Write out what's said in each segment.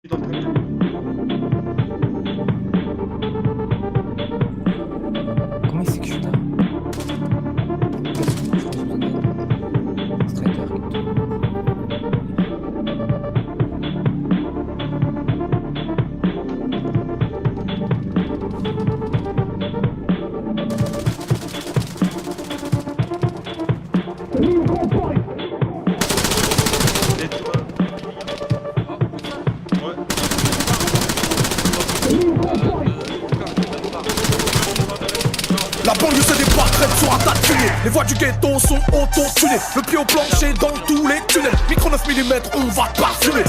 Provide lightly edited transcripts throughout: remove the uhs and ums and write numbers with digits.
Comment il sait que je suis là? Striker. Et toi? Ouais. La banlieue se débarquerait sur un tas de tunnels. Les voies du ghetto sont auto-tunées. Le pied au plancher dans tous les tunnels. Micro 9 mm, on va te parfumer.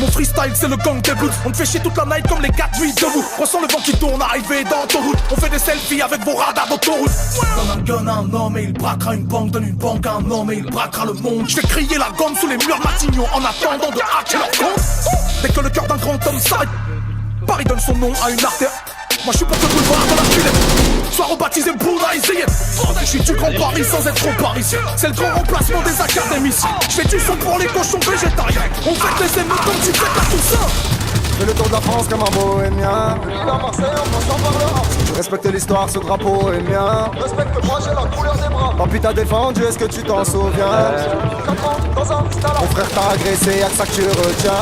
Mon freestyle c'est le gang des blues. On te fait chier toute la night comme les 4 nuits debout. Ressens le vent qui tourne arrivé dans ton route. On fait des selfies avec vos radars d'autoroute. Donne un gun à un homme et il braquera une banque. Donne une banque à un homme et il braquera le monde. Je vais crier la gomme sous les murs Matignon en attendant de hacker leur compte. Dès que le cœur d'un grand homme s'arrête, Paris donne son nom à une artère. Moi je suis pour le boulevard de la cunette. Soir rebaptisé Bouddha et Zayed. Je suis du grand Paris sans être trop parisien. C'est le grand remplacement des académiciens. Je fais du son pour les cochons végétariens. On fait des émeutes comme tu fais à tout ça. Fais le tour de la France comme un bohémien. Venu à Marseille, on passe en parlera. Respecte l'histoire, ce drapeau est mien. Respecte-moi, j'ai la couleur des bras. Papy t'a défendu, est-ce que tu t'en souviens? 4 ans, dans un stade. Mon frère t'a agressé, y'a que ça que tu retiens.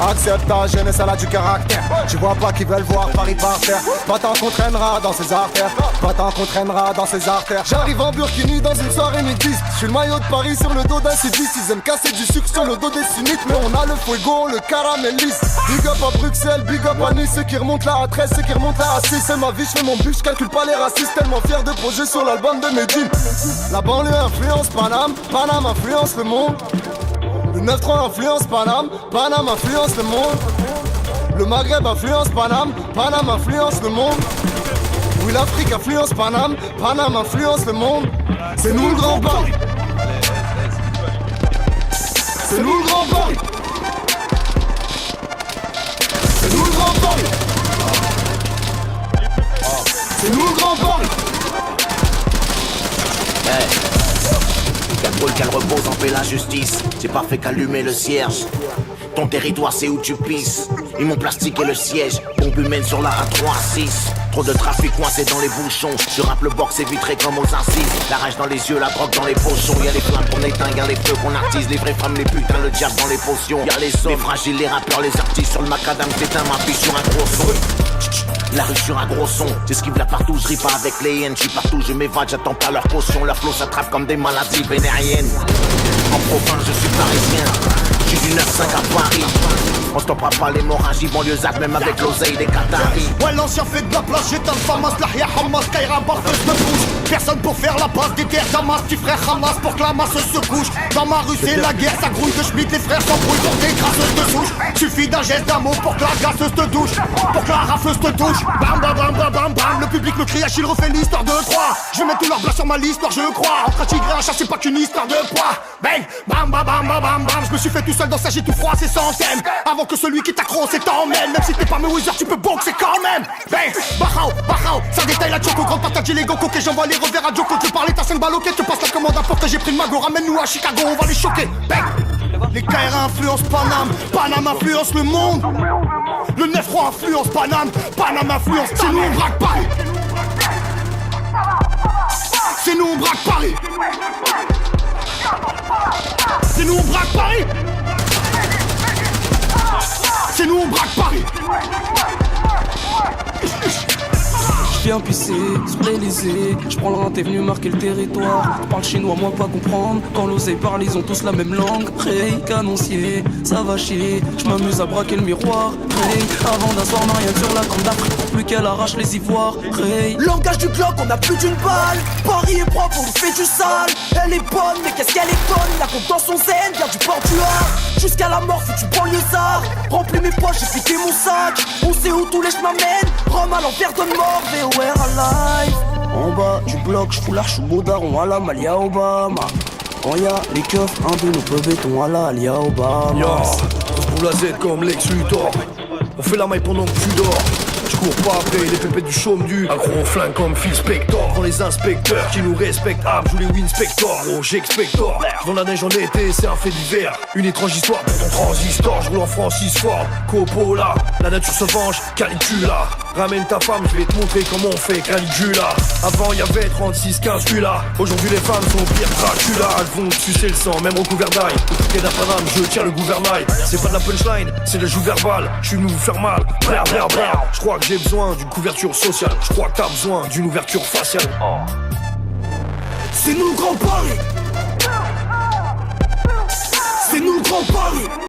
Accepte ta jeunesse, elle a du caractère. Tu vois pas qu'ils veulent voir Paris par terre. Va-t'en qu'on traînera dans ses artères. Va-t'en qu'on traînera dans ses artères. J'arrive en Burkini dans une soirée nudiste. J'suis le maillot de Paris sur le dos d'un sudiste. Ils aiment casser du sucre sur le dos des sunnites. Mais on a le fuego, le caraméliste. Big up à Bruxelles, big up à Nice. Ceux qui remontent là à 13, ceux qui remontent là à 6. C'est ma vie, j'fais mon but, j'calcule pas les racistes. Tellement fier de projet sur l'album de Medine. La banlieue influence Paname, Paname influence le monde. Le 9-3 influence Paname, Paname influence le monde. Le Maghreb influence Paname, Paname influence le monde. Oui, l'Afrique influence Paname, Paname influence le monde. C'est nous le grand Paris. C'est nous le grand Paris. C'est nous le grand Paris. C'est nous le grand Paris. Qu'elle qu'elle repose en paix la justice. C'est pas fait qu'allumer le cierge. Ton territoire c'est où tu pisses. Ils m'ont plastiqué le siège. Pompe humaine sur la A36. Trop de trafic coincé dans les bouchons. Je rappe le box, c'est vitré comme aux assises. La rage dans les yeux, la drogue dans les pochons. Y'a les flammes qu'on éteint, y'a les feux qu'on attise. Les vraies femmes, les putains, le diable dans les potions. Y'a les hommes, les fragiles, les rappeurs, les artistes. Sur le macadam, t'éteins ma fille sur un gros son. La rue sur un gros son, j'esquive là partout, je ris pas avec les haines, je suis partout, je m'évade, j'attends pas leur caution, leur flow s'attrape comme des maladies vénériennes. En province, je suis parisien, je suis du 9-5 à Paris. On stoppera pas l'hémorragie banlieusarde, même avec l'oseille des Qataris. Ouais, l'ancien fait de la place, j'éteins le Famas, Lahia Hamas, Kaira, Barfeus me bouge. Personne pour faire la passe des terres Damas, petit frère Hamas pour que la masse se couche. Dans ma rue c'est la guerre, ça grouille de schmitt, les frères s'embrouillent pour des grasseuses de souche. Suffit d'un geste d'amour pour que la gasseuse te douche, pour que la rafleuse te touche. Bam bam bam bam bam bam, le public me crie, Achille refait l'histoire de 3. Je mets tout leur blas sur ma liste, je crois. Entre un tigre et un chat, c'est pas qu'une histoire de poids. Bang, bam bam bam bam bam bam, je me suis fait tout seul dans sa j'ai tout froid, c'est centaines. Avant que celui qui t'accroche et t'emmène, même si t'es pas mes wizards, tu peux boxer quand même. Bang, bahao, ça détaille la choco, grande patate, j'ai les gokos, que j'envoie les revers à Joko. Tu parlais ta scène baloquette, tu passes la commande à porte, j'ai pris le mago, ramène-nous à Chicago, on va les choquer. Bang, les KR influencent Paname, Paname influence le monde. Le 9-3 influence Paname, Paname influence. C'est nous on braque Paris. C'est nous on braque Paris. C'est nous on braque Paris. C'est nous on braque Paris. J'viens pisser sur l'Elysée, j'prends le rein, t'es venu marquer le territoire. Parle chinois, moi pas comprendre. Quand l'oseille parle, ils ont tous la même langue. Hey, canoncier, ça va chier. J'm'amuse à braquer le miroir. Hey, avant d'asseoir Marianne sur la corne d'Afrique pour plus qu'elle arrache les ivoires. Hey, Langage du Glock, on a plus d'une balle. Paris est propre, on nous fait du sale. Elle est bonne, mais qu'est-ce qu'elle est conne. La compte dans son zen, vient du portuaire. Jusqu'à la mort, foutu banlieusard. Remplis mes poches, j'ai piqué mon sac. On sait où tous les chemins mènent. Rome à l'envers de mort, VOR alive. en bas du bloc, j'fous l'arche au beau daron à la Malia Obama. Quand y'a les keufs, un de nos peu béton à la Alia Obama. Yo, on se roule la Z comme Lex Luthor. On fait la maille pendant que tu dors. Je cours pas après les pépettes du chaume du un gros flingue comme Phil Spector. Devant les inspecteurs qui nous respectent, joue les Winspector. Gros j'expector, devant la neige en été c'est un fait divers. Une étrange histoire pour ton transistor. Je roule en Francis Ford, Coppola. La nature se venge, Calicula. Ramène ta femme, je vais te montrer comment on fait Caligula. Avant y'avait 36-15 là. Aujourd'hui les femmes sont pire Dracula. Elles vont te sucer le sang, même recouvert d'ail. Quai d'Apaname, je tiens le gouvernail. C'est pas de la punchline, c'est le joue verbal. Je suis venu vous faire mal, brr. Je crois que j'ai besoin d'une couverture sociale. Je crois que t'as besoin d'une ouverture faciale. C'est nous le Grand Paris. C'est nous le Grand Paris.